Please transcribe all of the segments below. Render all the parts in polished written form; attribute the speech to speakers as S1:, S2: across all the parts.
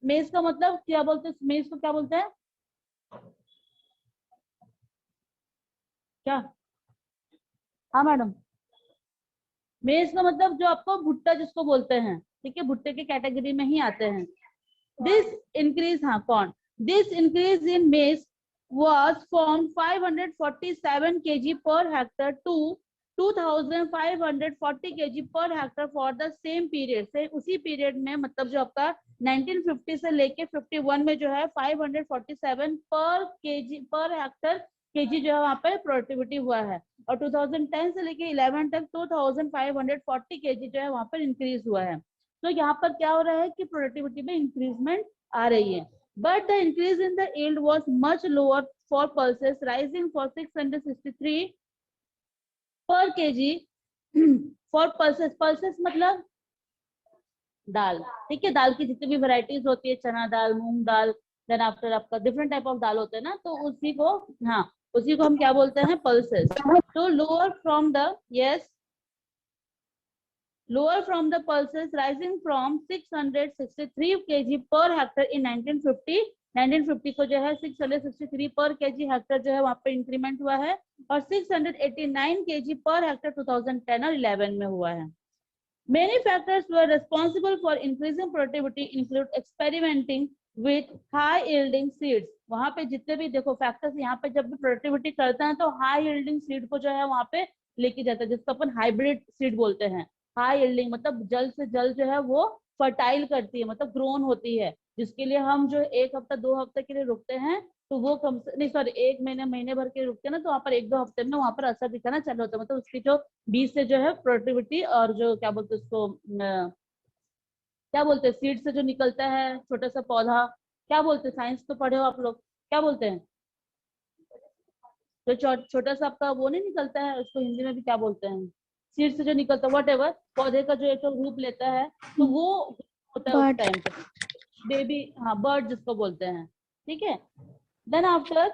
S1: मेज का मतलब क्या बोलते हैं, मेज को क्या बोलते हैं, क्या? हाँ मैडम, मेज का मतलब जो आपको भुट्टा जिसको बोलते हैं, ठीक है, भुट्टे के कैटेगरी में ही आते हैं। दिस इंक्रीज, हाँ कौन, दिस इंक्रीज इन मेज was from 547 kg per hectare to 2540 kg per hectare for the same period। से उसी पीरियड में, मतलब जो आपका 1950 से लेके 51 में जो है 547 पर केजी पर हेक्टर केजी जो है वहां पे प्रोडक्टिविटी हुआ है। और 2010 से लेके 11 तक 2540 केजी जो है वहां पर इंक्रीज हुआ है। तो यहाँ पर क्या हो रहा है कि प्रोडक्टिविटी में इंक्रीजमेंट आ रही है। But the increase in the yield was much lower for pulses, rising for 663 per kg for pulses। pulses मतलब दाल, ठीक है, दाल की जितनी भी वैरायटीज होती है, चना दाल, मूंग दाल, देन आफ्टर आपका डिफरेंट टाइप ऑफ दाल होते हैं ना, तो उसी को, हाँ उसी को हम क्या बोलते हैं, पल्सेस। तो lower from the, yes, lower from the pulses, rising from 663 kg per hectare in 1950। 1950 को जो है 663 पर केजी हेक्टर जो है वहां पे इंक्रीमेंट हुआ है, और 689 केजी पर हेक्टर 2010 और 11 में हुआ है। Many factors were responsible for increasing productivity, include experimenting with high yielding seeds। वहां पे जितने भी देखो फैक्टर्स, यहाँ पे जब भी प्रोडक्टिविटी करते हैं तो हाई यील्डिंग सीड को जो है वहां पे लेके जाता है, जिसको अपन हाइब्रिड सीड बोलते हैं। हाई यील्डिंग मतलब जल्द से जल्द जो है वो फर्टाइल करती है, मतलब ग्रोन होती है, जिसके लिए हम जो 1 हफ्ता 2 हफ्ते के लिए रुकते हैं, तो वो कम से नहीं, सॉरी 1 महीने महीने भर के रुकते हैं ना, तो वहाँ पर 1-2 हफ्ते में वहां पर असर दिखाना चालू होता है, मतलब उसकी जो बीज से जो है प्रोडक्टिविटी, और जो क्या बोलते हैं उसको, क्या बोलते हैं, सीड से जो निकलता है छोटा सा पौधा, क्या बोलते हैं, साइंस तो पढ़े हो आप लोग, क्या बोलते हैं, जो छोटा सा आपका वो नहीं निकलता है, उसको हिंदी में भी क्या बोलते हैं, सीड से जो निकलता है, वट एवर, पौधे का जो एक रूप लेता है, तो वो होता है उस
S2: बट
S1: टाइम पे बेबी, हाँ बर्ड जिसको बोलते हैं, ठीक है। Then after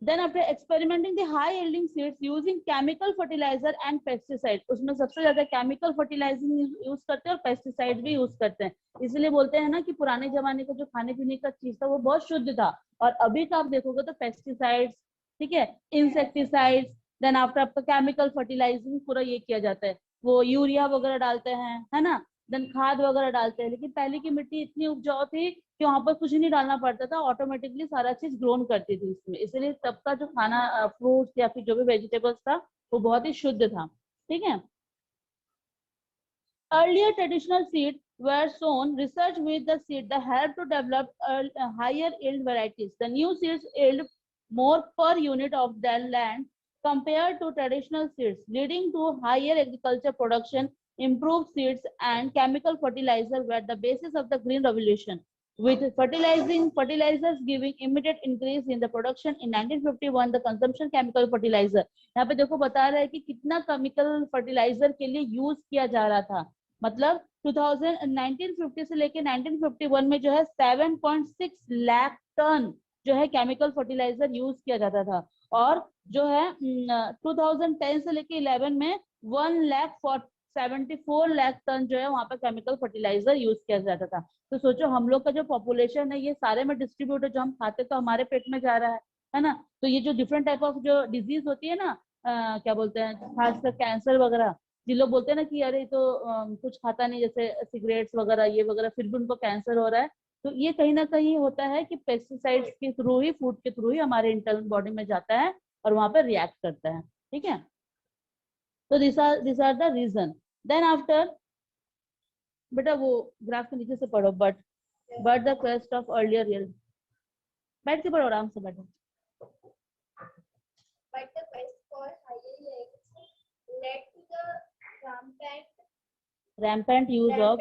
S1: Then after experimenting the high yielding seeds using chemical fertilizer and pesticide, उसमें सबसे ज्यादा केमिकल फर्टिलाइजिंग यूज करते हैं और पेस्टिसाइड भी यूज करते हैं। इसलिए बोलते हैं ना कि पुराने जमाने का जो खाने पीने का चीज था वो बहुत शुद्ध था, और अभी का आप देखोगे तो पेस्टिसाइड्स, ठीक है, इंसेक्टिसाइड्स, देन आफ्टर आपका केमिकल फर्टिलाइजिंग पूरा ये किया जाता है, वो यूरिया वगैरह डालते हैं, है ना, देन खाद वगैरह डालते हैं। लेकिन पहले की मिट्टी इतनी उपजाऊ थी कि वहां पर कुछ नहीं डालना पड़ता था, ऑटोमेटिकली सारा चीज ग्रोन करती थी उसमें, इसलिए तब का जो खाना, फ्रूट्स या फिर जो भी वेजिटेबल्स था वो बहुत ही शुद्ध था, ठीक है। Earlier traditional seeds were sown. Research with the seed that helped to develop higher yield varieties. The new seeds yield more per unit of the land compared to traditional seeds, leading to higher agriculture production. Improved seeds and chemical fertilizer were the basis of the green revolution, with fertilizers giving immediate increase in the production in 1951, the consumption chemical fertilizer। यहाँ पे देखो बता रहा है कि कितना chemical fertiliser के लिए यूज किया जा रहा था, मतलब 1950 से लेके 1951 में जो है 7.6 लाख टन जो है केमिकल फर्टिलाइजर यूज किया जाता था, और जो है 2010 से लेके 11 में 1,74,00,000 टन जो है वहां पर केमिकल फर्टिलाइजर यूज किया जाता था। तो सोचो हम लोग का जो पॉपुलेशन है ये सारे में डिस्ट्रीब्यूट है, जो हम खाते तो हमारे पेट में जा रहा है ना। तो ये जो डिफरेंट टाइप ऑफ जो डिजीज होती है ना, क्या बोलते हैं, खासकर कैंसर वगैरह, जिन लोग बोलते हैं ना कि अरे तो कुछ खाता नहीं, जैसे सिगरेट्स वगैरह ये वगैरह, फिर भी उनको कैंसर हो रहा है, तो ये कहीं ना कहीं होता है कि पेस्टिसाइड्स के थ्रू ही, फूड के थ्रू ही हमारे इंटरनल बॉडी में जाता है और वहां पर रिएक्ट करता है, ठीक है। तो this are the reason. Then after, बेटा वो ग्राफ के नीचे से पढ़ो, but the quest of earlier year, बैठ के पढ़ो आराम से बैठो।
S3: But the quest for higher yields led to the
S1: rampant use of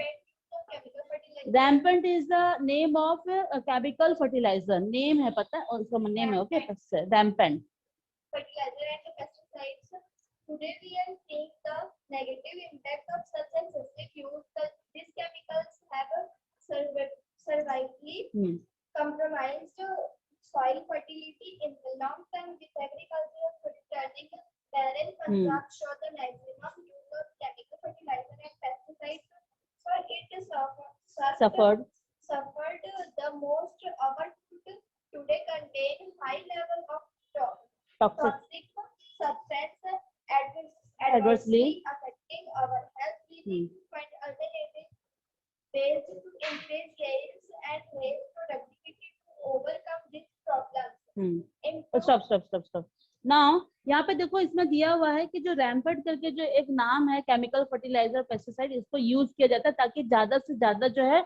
S3: chemical fertilizer.
S1: rampant is the name of a chemical fertilizer, name है पता है, और उसका नेम है, okay, rampant
S3: Fertilizer and the pesticides. Today we are seeing the negative impact of such excessive use. These chemicals have severely compromised soil fertility in the long term. With agricultural turning barren, Punjab show the maximum use of chemical fertilizer and pesticides for its
S1: suffered
S3: the most. Our food today contain high level of
S1: toxic
S3: toxic substance
S1: adversely
S3: affecting our health. We need to find alternative ways to increase yields and raise productivity to overcome these problems.
S1: Stop now यहाँ पे देखो इसमें दिया हुआ है कि जो रैम्पर्ट करके जो एक नाम है केमिकल फर्टिलाइजर पेस्टिसाइड, इसको यूज किया जाता है ताकि ज्यादा से ज्यादा जो है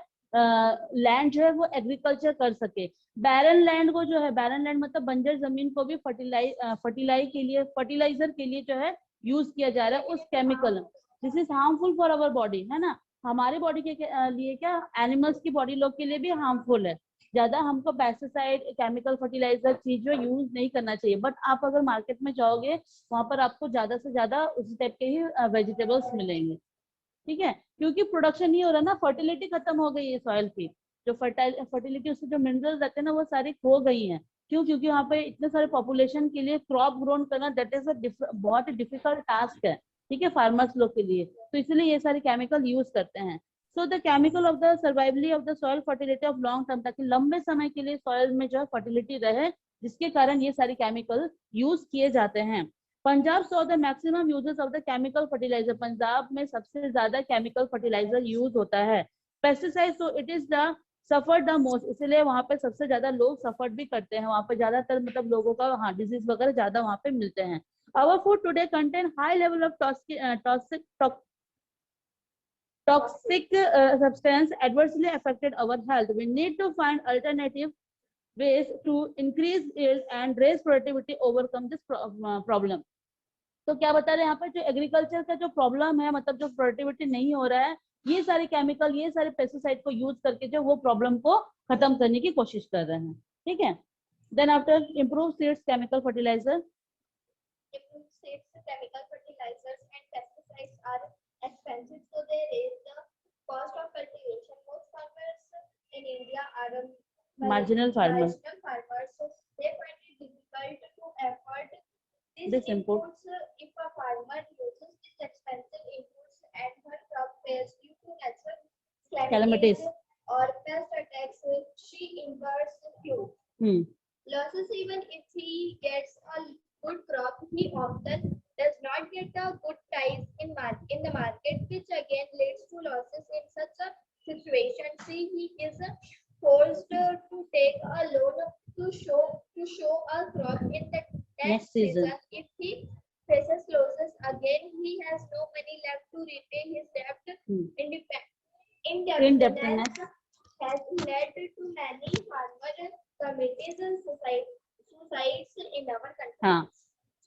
S1: लैंड जो है वो एग्रीकल्चर कर सके। बैरन लैंड को जो है, बैरन लैंड मतलब बंजर जमीन को भी फर्टिलाइजर के लिए जो है यूज किया जा रहा है उस chemical. This is harmful for our body, है ना, हमारी बॉडी के लिए क्या, एनिमल्स की बॉडी लोग के लिए भी हार्मफुल है। ज्यादा हमको पेस्टिसाइड केमिकल फर्टिलाइजर चीज जो यूज नहीं करना चाहिए। बट आप अगर मार्केट में जाओगे वहां पर आपको ज्यादा से ज्यादा उसी टाइप के ही वेजिटेबल्स मिलेंगे, ठीक है, क्योंकि प्रोडक्शन नहीं हो रहा ना, फर्टिलिटी खत्म हो गई है सॉइल की, जो फर्टिलिटी उससे जो मिनरल्स रहते हैं ना वो सारी खो गई हैं। क्यों? क्योंकि वहाँ पे इतने सारे पॉपुलेशन के लिए क्रॉप ग्रोन करना दैट इज बहुत ही डिफिकल्ट टास्क है, ठीक है, फार्मर्स लोग के लिए, तो इसलिए ये सारे केमिकल यूज करते हैं। So the chemical of the survival of the soil fertility of long term, ताकि लंबे समय के लिए सॉइल में जो है फर्टिलिटी रहे, जिसके कारण ये सारे केमिकल यूज किए जाते हैं। Punjab saw the maximum uses of the chemical fertilizer, Punjab में सबसे ज्यादा केमिकल फर्टिलाइजर यूज होता है। Pesticide, so it is the suffer the most, इसलिए वहां पे सबसे ज्यादा लोग सफर भी करते हैं, वहां पे ज्यादातर मतलब लोगों का हाँ डिजीज वगैरह ज्यादा वहां पे मिलते हैं। Our food today contain high level of toxic substance adversely affected our health. We need to find alternative ways to increase yield and raise productivity, overcome this problem. तो क्या बता रहे हैं यहाँ पर, जो एग्रीकल्चर का जो प्रॉब्लम है, मतलब जो प्रोडक्टिविटी नहीं हो रहा है, ये सारे केमिकल, ये सारे पेस्टिसाइड को यूज करके जो वो प्रॉब्लम को खत्म करने की कोशिश कर रहे हैं, ठीक है। Then after improve seeds chemical fertilizer,
S3: chemical fertilizers and pesticides are expensive, so they raise the cost of cultivation. Most farmers in India are
S1: marginal farmers.
S3: They find it difficult to afford
S1: this input.
S3: If a farmer uses these expensive inputs and her crop fails due to natural calamities or pest attacks, she incurs huge losses. Even if he gets a good crop, he often does not get a good price in the market, which again leads to losses. In such a situation, he is forced to take a loan to show a crop in the next season. If he faces losses again, he has no money left to repay his debt. Indebtedness has led to many farmer committees and suicides in our country.
S1: हाँ,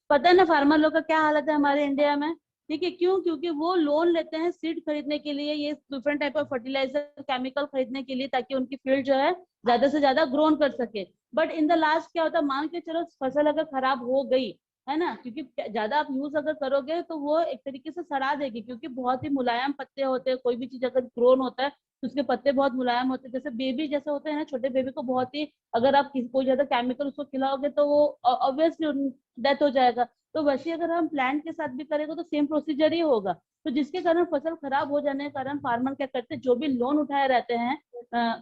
S1: पता है ना farmer लोग का क्या हालत है हमारे इंडिया में, ठीक है, क्यों? क्योंकि वो लोन लेते हैं सीड खरीदने के लिए, ये different type of fertilizer chemical खरीदने के लिए, ताकि उनकी फील्ड जो है ज्यादा से ज्यादा ग्रोन कर सके। बट इन द लास्ट क्या होता है, मान के चलो फसल अगर खराब हो गई है ना, क्योंकि ज्यादा आप यूज अगर करोगे तो वो एक तरीके से सड़ा देगी, क्योंकि बहुत ही मुलायम पत्ते होते हैं, कोई भी चीज अगर ग्रोन होता है तो उसके पत्ते बहुत मुलायम होते हैं, जैसे बेबी जैसे होते हैं ना, छोटे बेबी को बहुत ही अगर आप कोई ज्यादा केमिकल उसको खिलाओगे तो वो ऑब्वियसली डेथ हो जाएगा। तो वैसे अगर हम प्लांट के साथ भी करेंगे तो सेम प्रोसीजर ही होगा, तो जिसके कारण फसल खराब हो जाने के कारण फार्मर क्या करते हैं, जो भी लोन उठाए रहते हैं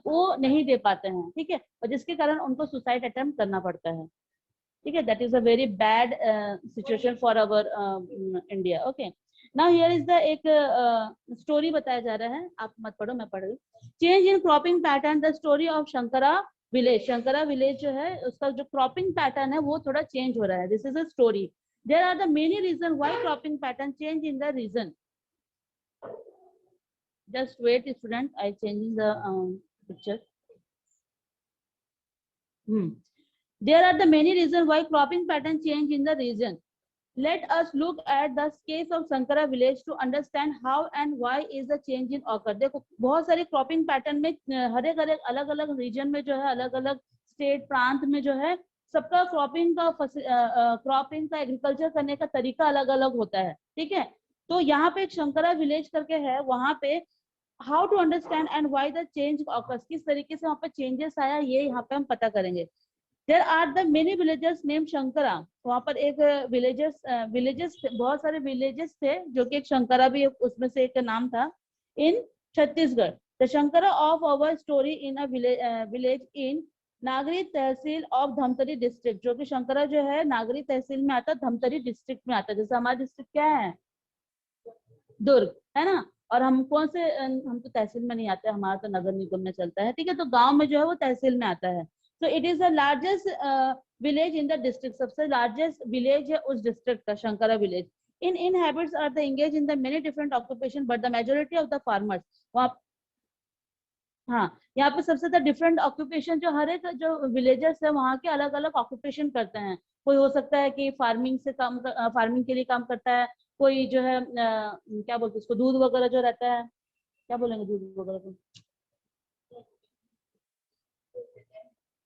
S1: वो नहीं दे पाते हैं, ठीक है, और जिसके कारण उनको सुसाइड अटेम्प्ट करना पड़ता है, ठीक है। That is a very bad situation for our India. Okay, now here is the एक स्टोरी बताया जा रहा है, आप मत पढ़ो, मैं पढ़ रही हूँ। Change in cropping pattern, the story of Shankara village. Shankara village जो है उसका जो क्रॉपिंग पैटर्न है वो थोड़ा चेंज हो रहा है। This is a story. There are the many reasons why cropping pattern change in the region. Just wait, student. I changing the picture. There are the many reasons why cropping pattern change in the region. Let us look at the case of Sankara village to understand how and why is the change in occur. देखो बहुत सारे cropping pattern में हर एक अलग अलग reason में जो है, अलग अलग स्टेट प्रांत में जो है, सबका क्रॉपिंग का एग्रीकल्चर करने का तरीका अलग अलग होता है, ठीक है। तो यहाँ पे एक शंकरा विलेज करके है, वहां पे how to understand and why the change occurs, किस तरीके से वहां पे चेंजेस आया, ये यहाँ पे हम पता करेंगे। There are the many villagers name Shankara, वहां पर एक विलेजेस बहुत सारे विलेजेस थे जो कि एक शंकरा भी उसमें से एक नाम था, in Chhattisgarh. The Shankara of our story in a village in Nagri tehsil of Dhamtari district, जो कि शंकरा जो है नागरी तहसील में आता है, धमतरी डिस्ट्रिक्ट में आता है। जैसे हमारा डिस्ट्रिक्ट क्या है, दुर्ग है ना, और हम कौन से, हम तो तहसील में नहीं आते, हमारा तो नगर निगम में चलता है, ठीक है। तो गांव में जो है वो तहसील में आता है। तो it is the largest village in the district, सबसे लार्जेस्ट विलेज है उस डिस्ट्रिक्ट का, Shankara village. In inhabits are the engage in the many different occupation but the majority of the farmers, वहाँ, हाँ, यहाँ पे सबसे ज्यादा डिफरेंट ऑक्यूपेशन, जो हर एक जो विलेजर्स है वहाँ के अलग अलग ऑक्यूपेशन करते हैं। कोई हो सकता है कि फार्मिंग से काम, फार्मिंग के लिए काम करता है, कोई जो है क्या बोलते हैं उसको, दूध वगैरह जो रहता है, क्या बोलेंगे दूध वगैरह को,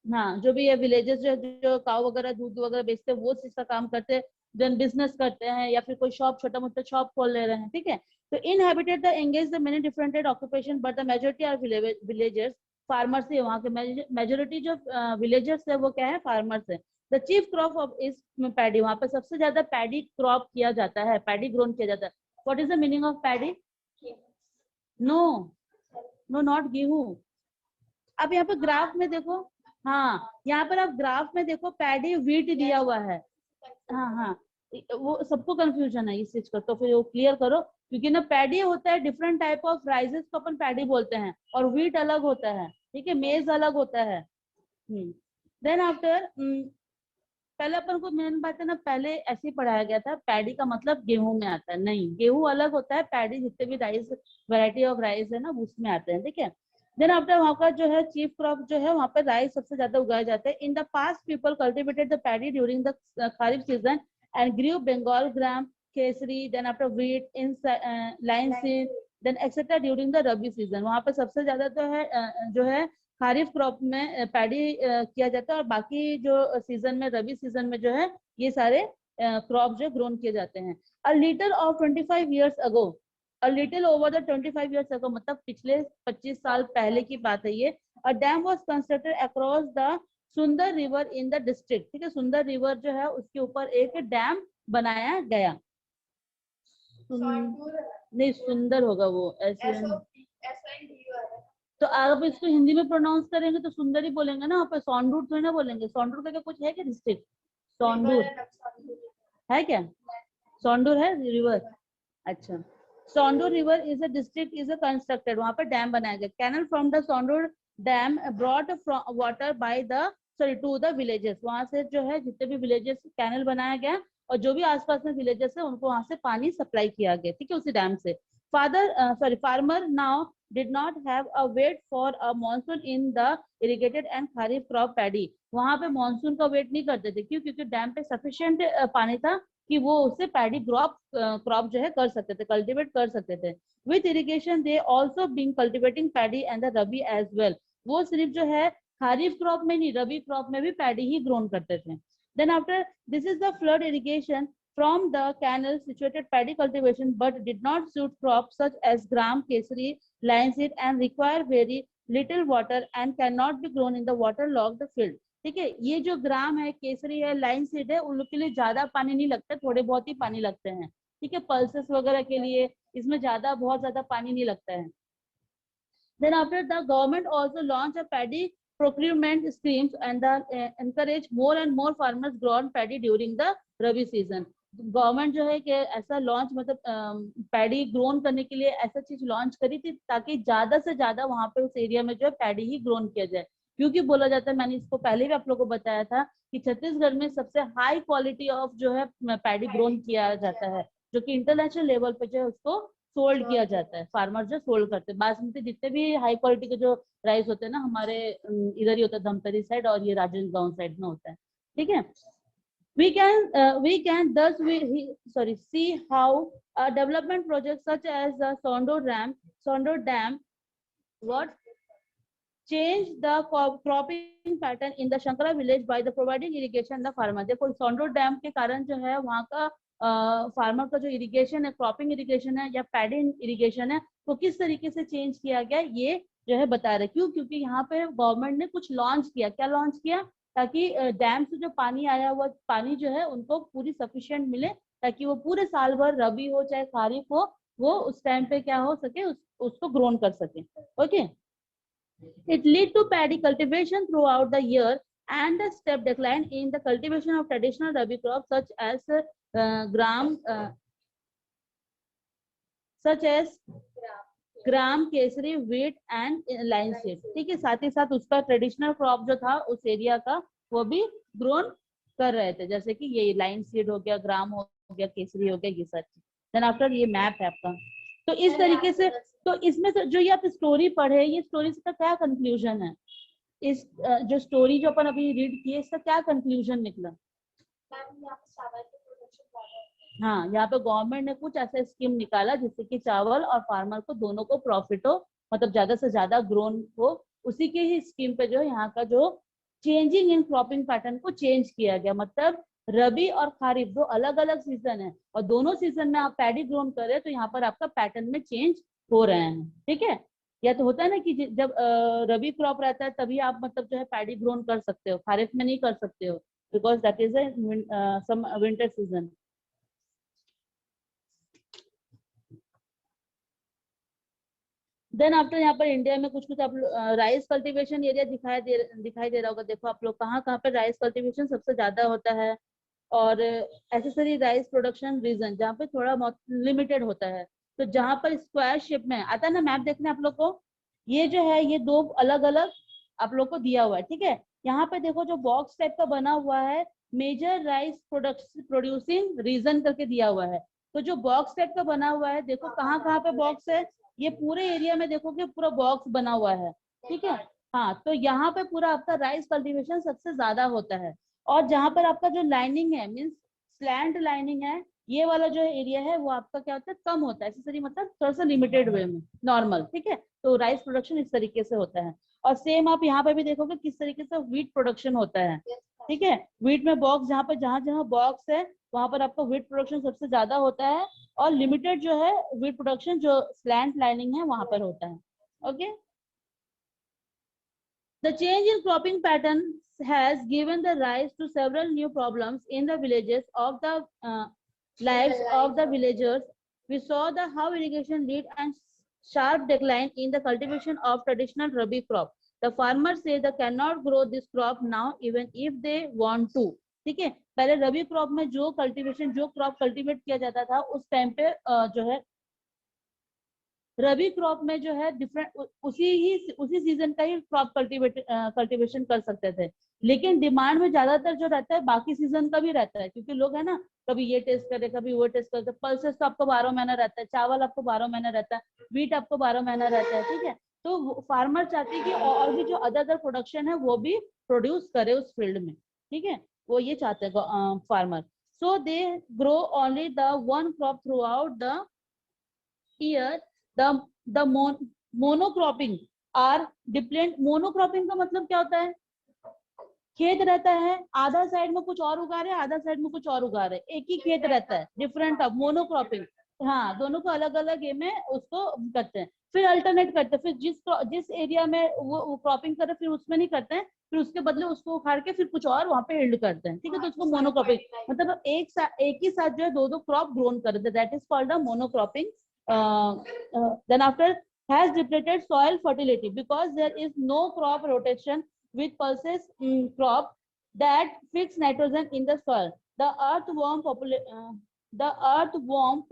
S1: हाँ, जो भी है विलेजेस जो काव वगैरह दूध वगैरह बेचते हैं वो चीज का काम करते हैं, देन बिजनेस करते हैं, या फिर कोई शॉप, छोटा मोटा शॉप खोल ले रहे हैं, ठीक है। तो inhabited the engage the many different occupation but the majority are villagers, farmers है वहाँ के, मेजोरिटी जो विलेजर्स है वो क्या है, फार्मर्स है। The chief crop of is paddy, वहाँ पे सबसे ज्यादा पैडी क्रॉप किया जाता है, पैडी ग्रोन किया जाता है। What is the meaning of paddy? No, no not गेहूं। अब यहाँ पे ग्राफ में देखो, हाँ, यहाँ पर आप ग्राफ में देखो पैडी व्हीट दिया हुआ है, हाँ हाँ, वो सबको कंफ्यूजन है इस चीज का, तो फिर वो क्लियर करो, क्योंकि ना पैडी होता है डिफरेंट टाइप ऑफ राइसेस को अपन पैडी बोलते हैं, और व्हीट अलग होता है, ठीक है, मेज अलग होता है। देन आफ्टर, पहले अपन को मेन बात है ना, पहले ऐसे ही पढ़ाया गया था, पैडी का मतलब गेहूं में आता है, नहीं, गेहूं अलग होता है, पैडी जितने भी राइस, वैरायटी ऑफ राइस है ना उसमें आते हैं, ठीक है। देन आफ्टर वहाँ का जो है चीफ क्रॉप जो है वहाँ पे राइस सबसे ज्यादा उगाए जाते हैं। In the past people cultivated the paddy during the kharif season and grew Bengal gram, kesari, then after wheat in linseed, then etcetera during the rabi season. वहाँ पे सबसे ज्यादा जो है खरीफ क्रॉप में पैडी किया जाता है, और बाकी जो सीजन में, रबी सीजन में जो है ये सारे क्रॉप जो ग्रोन किए जाते हैं। A little of 25 years ago, a little over the 25 years ago, मतलब पिछले 25 साल पहले की बात है ये, a dam was constructed across the Sundar river in the district, ठीक है, सुंदर रिवर जो है उसके ऊपर एक डैम बनाया गया। नहीं, सुंदर होगा वो, ऐसे, तो आप इसको हिंदी में प्रोनाउंस करेंगे तो सुंदर ही बोलेंगे ना, आप सौंडूर थोड़ी ना बोलेंगे। सौंडूर का कुछ है क्या डिस्ट्रिक्ट, सौंडूर है क्या, सौंडूर है रिवर, अच्छा। Sondur river is a district is a constructed, वहां पर डैम बनाया गया। Canal from the Sondur dam brought water by the sorry to the villages, वहां से जो है जितने भी विलेजेस, कैनल बनाया गया और जो भी आसपास में विलेजेस है उनको वहां से पानी सप्लाई किया गया, ठीक है, उसी डैम से। Farmer now did not have a wait for a monsoon in the irrigated and kharif crop paddy, वहां पे मानसून का वेट नहीं करते थे, क्यों? क्योंकि डैम पे सफिशिएंट पानी था कि वो उससे पैडी क्रॉप जो है कर सकते थे, कल्टीवेट कर सकते थे। With irrigation they also being cultivating paddy and the rabi as well, वो सिर्फ जो है खारिफ क्रॉप में नहीं, रबी क्रॉप में भी पैडी ही ग्रोन करते थे। Then after this is the flood irrigation from the canal situated paddy cultivation but did not suit crops such as gram, kesari, linseed and require very little water and cannot be grown in the waterlogged field, ठीक है। ये जो ग्राम है, केसरी है, line seed है, उन लोग के लिए ज्यादा पानी नहीं लगता, थोड़े बहुत ही पानी लगते हैं, ठीक है। पल्सेस वगैरह के लिए इसमें बहुत ज्यादा पानी नहीं लगता है। Then after the government also launched a paddy procurement schemes and encourage more and more farmers grow paddy during the rabi season. Government जो है कि ऐसा लॉन्च, मतलब पैडी ग्रोन करने के लिए ऐसा चीज लॉन्च करी थी ताकि ज्यादा से ज्यादा वहां पे उस एरिया में जो है पैडी ही ग्रोन किया जाए। क्योंकि बोला जाता है, मैंने इसको पहले भी आप लोगों को बताया था कि छत्तीसगढ़ में सबसे हाई क्वालिटी ऑफ जो है पैडी ग्रोन किया जाता है, जो कि इंटरनेशनल लेवल पे जो है उसको सोल्ड किया जाता है, फार्मर जो सोल्ड करते हैं। बासमती जितने भी हाई क्वालिटी के जो राइस होते हैं ना, हमारे इधर ही होता है, धमतरी साइड और ये राजनांदगांव साइड में होता है, ठीक है। we can thus see how a development project such as the Sondor Dam what change the cropping pattern in the Shankara village by the providing irrigation the farmer। देखो सोंडोर डैम के कारण जो है वहाँ का फार्मर का जो इरिगेशन है, क्रॉपिंग इरिगेशन है या पैडी इरिगेशन है, वो किस तरीके से चेंज किया गया, ये जो है बता रहे। क्यों? क्योंकि यहाँ पे गवर्नमेंट ने कुछ लॉन्च किया। क्या लॉन्च किया? ताकि डैम से जो पानी आया हुआ पानी जो है उनको पूरी सफिशिएंट मिले, ताकि वो पूरे साल भर, रबी हो चाहे खारिफ हो, वो उस टाइम पे क्या हो सके, उसको ग्रोन कर सके। Okay, it lead to paddy cultivation throughout the year and a step decline in the cultivation of traditional rabi crops such as gram Kesari wheat and line seed. ठीक है, साथ ही साथ उसका ट्रेडिशनल क्रॉप जो था उस एरिया का वो भी ग्रोन कर रहे थे, जैसे कि ये लाइन सीड हो गया, ग्राम हो गया, केसरी हो गया, ये सब। देन आफ्टर ये मैप है आपका। तो इस तरीके से, तो इसमें से जो ये आप स्टोरी पढ़े, ये स्टोरी का क्या कंक्लूजन है? इस जो स्टोरी जो अपन अभी रीड किए, इसका क्या कंक्लूजन निकला? हाँ, यहाँ पे गवर्नमेंट ने कुछ ऐसा स्कीम निकाला जिससे कि चावल और फार्मर को दोनों को प्रॉफिट हो, मतलब ज्यादा से ज्यादा ग्रोन हो। उसी के ही स्कीम पे जो यहाँ का जो चेंजिंग इन क्रॉपिंग पैटर्न को चेंज किया गया, मतलब रबी और खरीफ दो अलग अलग सीजन है और दोनों सीजन में आप पैडी ग्रोन करें तो यहाँ पर आपका पैटर्न में चेंज हो रहे हैं। ठीक है, या तो होता है ना कि जब रबी क्रॉप रहता है तभी आप मतलब जो है पैडी ग्रोन कर सकते हो, खरीफ में नहीं कर सकते हो, because that is some winter season. Then after यहाँ पर इंडिया में कुछ कुछ आप राइस कल्टीवेशन एरिया दिखाई दे रहा होगा। देखो आप लोग कहाँ कहाँ पे राइस कल्टीवेशन सबसे ज्यादा होता है, और एसेसरी राइस प्रोडक्शन रीजन जहाँ पे थोड़ा बहुत लिमिटेड होता है। तो जहाँ पर स्क्वायर शेप में आता है ना, मैप देखने आप लोग को, ये जो है ये दो अलग अलग आप लोग को दिया हुआ है। ठीक है, यहाँ पे देखो जो बॉक्स टाइप का बना हुआ है, मेजर राइस प्रोड्यूसिंग रीजन करके दिया हुआ है। तो जो बॉक्स टाइप का बना हुआ है, देखो कहाँ कहाँ पे बॉक्स है, ये पूरे एरिया में देखोगे पूरा बॉक्स बना हुआ है। ठीक है, हाँ, तो यहाँ पे पूरा आपका राइस कल्टीवेशन सबसे ज्यादा होता है। और जहाँ पर आपका जो लाइनिंग है, मीन्स स्लैंट लाइनिंग है, ये वाला जो एरिया है वो आपका क्या होता है, कम होता है। एसेसरी मतलब थोड़ा सा लिमिटेड वे में नॉर्मल। ठीक है, तो राइस प्रोडक्शन इस तरीके से होता है। और सेम आप यहाँ पे भी देखोगे किस तरीके से व्हीट प्रोडक्शन होता है। ठीक है, व्हीट में बॉक्स जहाँ पे जहाँ जहाँ बॉक्स है वहां पर आपका व्हीट प्रोडक्शन सबसे ज्यादा होता है, और लिमिटेड जो है व्हीट प्रोडक्शन जो स्लैंट लाइनिंग है वहां पर होता है। Okay, the change in cropping pattern has given the rise to several new problems in the villages of the lives of the villagers. We saw the how irrigation lead and sharp decline in the cultivation of traditional rabi crop. The farmers say they cannot grow this crop now even if they want to. ठीक है, पहले रबी crop में जो cultivation जो crop cultivate किया जाता था उस टाइम पे जो है रबी क्रॉप में जो है डिफरेंट उसी सीजन का ही क्रॉप कल्टीवेशन कर सकते थे। लेकिन डिमांड में ज्यादातर जो रहता है बाकी सीजन का भी रहता है, क्योंकि लोग है ना कभी ये टेस्ट करे कभी वो टेस्ट करते। पल्सेस तो आपको 12 महीना रहता है, चावल आपको 12 महीना रहता है, व्हीट आपको 12 महीना रहता है। ठीक है, तो फार्मर चाहते हैं कि और भी जो अदर प्रोडक्शन है वो भी प्रोड्यूस करे उस फील्ड में। ठीक है, वो ये चाहते हैं farmer. So they grow only the one crop through out the year. the monocropping are dependent। Monocropping का मतलब क्या होता है, खेत रहता है, आधा साइड में कुछ और उगा रहे हैं, आधा साइड में कुछ और उगा रहे हैं, एक ही खेत रहता है, डिफरेंट ऑफ मोनोक्रॉपिंग। हाँ, दोनों को अलग अलग ये में उसको करते हैं, फिर अल्टरनेट करते हैं। फिर जिस एरिया में वो क्रॉपिंग कर रहे फिर उसमें नहीं करते हैं, फिर उसके बदले उसको उखाड़ के फिर कुछ और वहाँ पे हिल्ड करते हैं। ठीक है, तो उसको मोनोक्रॉपिंग मतलब एक ही साथ जो है दो क्रॉप ग्रोन करते हैं, that is called a monocropping. then after has depleted soil fertility because there is no crop rotation with pulses crop that fix nitrogen in the soil. The earthworm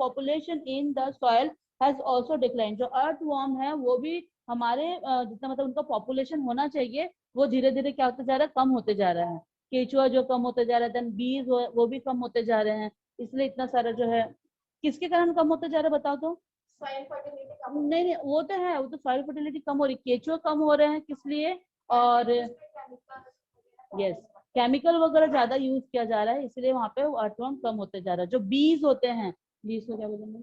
S1: population in the soil has also declined। जो earthworm है वो भी हमारे जितना मतलब उनका population होना चाहिए वो धीरे धीरे क्या होते जा रहा है, कम होते जा रहा है। केचुआ जो कम होते जा रहा है, देन बीज वो भी कम होते जा रहे हैं। इसलिए इतना सारा जो है किसके कारण कम होते जा रहा है बताओ तो? सॉइल फर्टिलिटी कम। नहीं, वो तो है, वो तो सॉइल फर्टिलिटी कम हो रही, केचुआ कम हो रहे हैं, किस लिए? और यस, केमिकल वगैरह ज्यादा यूज किया जा रहा है, इसलिए वहां पे अर्थवर्म कम होते जा रहा है। जो बीज होते हैं, बीज को क्या बोलेंगे?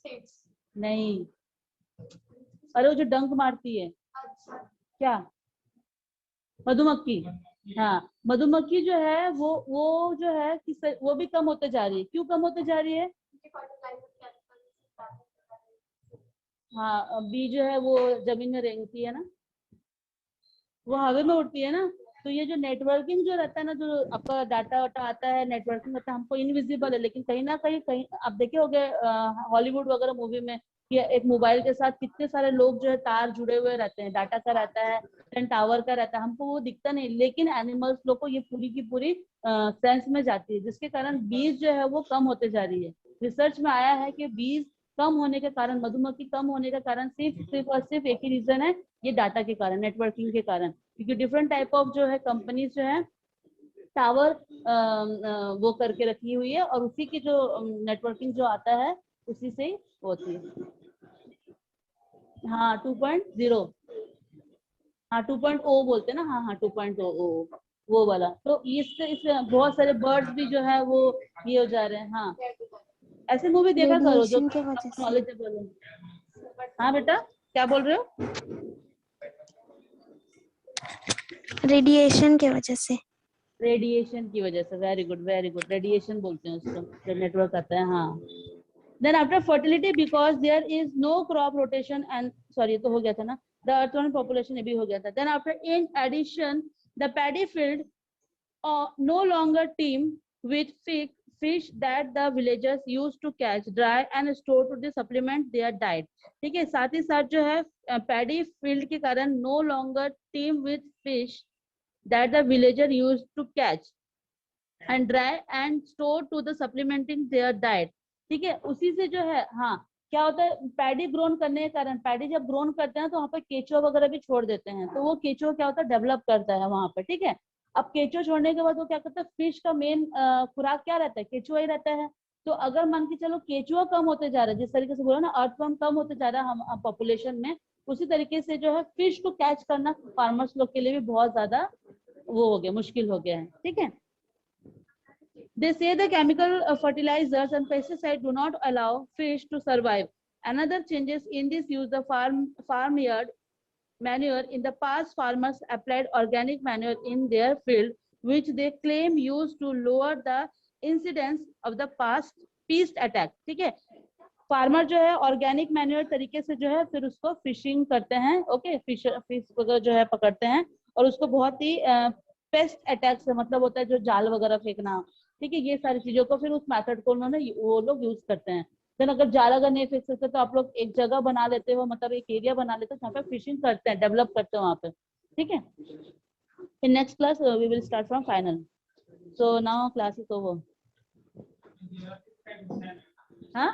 S1: सीड्स नहीं, अरे वो जो डंक मारती है। अच्छा, क्या? मधुमक्खी। हाँ, मधुमक्खी जो है वो जो है वो भी कम होते जा रही है। क्यों कम होते जा रही है? हाँ, बी जो है वो जमीन में रेंगती है ना, वो हवा में उड़ती है ना। तो ये जो नेटवर्किंग जो रहता है ना, जो आपका डाटा वाटा आता है, नेटवर्किंग होता है, हमको इनविजिबल है, लेकिन कहीं ना कहीं आप देखे होंगे हॉलीवुड वगैरह मूवी में कि एक मोबाइल के साथ कितने सारे लोग जो है तार जुड़े हुए रहते हैं, डाटा का रहता है, टावर का रहता है, हमको वो दिखता नहीं, लेकिन एनिमल्स लोग को ये पूरी की पूरी सेंस में जाती है, जिसके कारण बीज जो है वो कम होते जा रही है। रिसर्च में आया है कि बीज कम होने के कारण, मधुमक्खी कम होने का कारण सिर्फ और सिर्फ एक ही रीजन है, ये डाटा के कारण, नेटवर्किंग के कारण, क्योंकि डिफरेंट टाइप ऑफ जो है कंपनीज जो है टावर वो करके रखी हुई है, और उसी की जो नेटवर्किंग जो आता है उसी से ही होती है। हाँ 2.0, हाँ 2.0 बोलते हैं ना, हाँ हाँ 2.0 वो वाला। तो इस बहुत सारे बर्ड्स भी जो है वो ये हो जा रहे हैं। हाँ ऐसे मूवी देखा करो जो
S2: रेडिएशन के वजह से,
S1: नॉलेजेबल हो। हाँ बेटा क्या बोल रहे हो?
S2: रेडिएशन के वजह से।
S1: रेडिएशन की वजह से, very good very good, radiation बोलते हैं उसको जब नेटवर्क आता है। हाँ then after fertility because there is no crop rotation and, sorry तो हो गया था ना, द अर्थवन पॉपुलेशन, ये भी हो गया था। Then after in addition the paddy field no longer teem with fish that the villagers used to catch, dry and store to the supplement their diet। ठीक है, साथ ही साथ जो है पैडी फील्ड के कारण no longer teem with fish that the villager used to catch and dry and store to the supplementing their diet। ठीक है, उसी से जो है हाँ क्या होता है, पैडी ग्रोन करने के कारण, पैडी जब ग्रोन करते हैं तो वहाँ पे केचुआ वगैरह भी छोड़ देते हैं, तो वो केचुआ क्या होता है, डेवलप करता है वहां पे। ठीक है, अब केचुआ छोड़ने के बाद वो क्या करता है, फिश का मेन खुराक क्या रहता है, केचुआ ही रहता है। तो अगर मान के चलो केचुआ कम होते जा रहा है, जिस तरीके से बोला ना अर्थवर्म कम होते जा रहा है हम पॉपुलेशन में, उसी तरीके से जो है फिश को कैच करना फार्मर्स लोग के लिए भी बहुत ज्यादा वो हो गया, मुश्किल हो गया है। ठीक है, they say the chemical fertilizers and pesticides do not allow fish to survive। Another changes in this use the farmyard manure। In the past, farmers applied organic manure in their field, which they claim used to lower the incidence of the pest attack। ठीक है, farmer जो है organic manure तरीके से जो है फिर उसको फिशिंग करते हैं, ओके, फिश वगैरह जो है पकड़ते हैं, और उसको बहुत ही पेस्ट अटैक से मतलब होता है जो जाल वगैरह फेंकना, ठीक है, ये सारी चीजों को फिर उस मेथड को उन्होंने वो लोग यूज करते हैं। देन अगर जाल अगर नहीं फेंक सकते तो आप लोग एक जगह बना लेते हो, मतलब एक एरिया बना लेते हो जहाँ पे फिशिंग करते हैं, डेवलप करते हैं वहाँ पे। ठीक है, in next class we will start from final. So now class is over. हाँ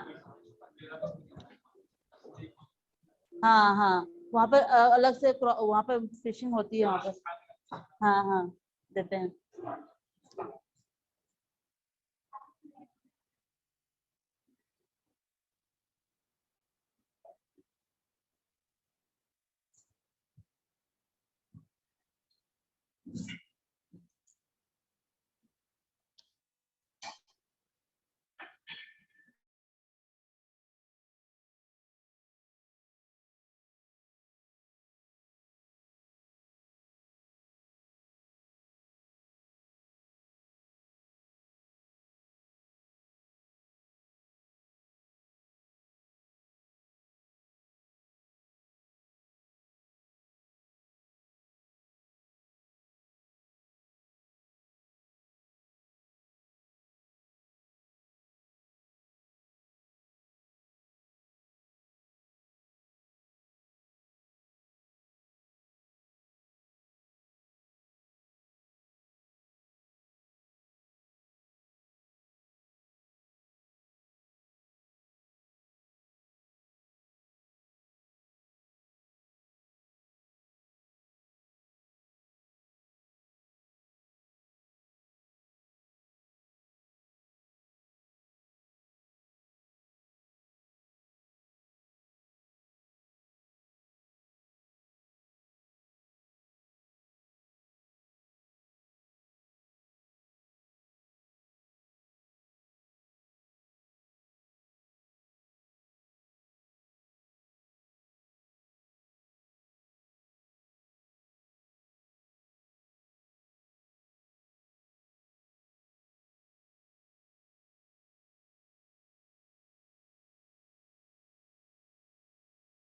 S1: हाँ हाँ वहाँ पर अलग से वहाँ पर फिशिंग होती है वहाँ पर। हाँ हाँ देते हैं।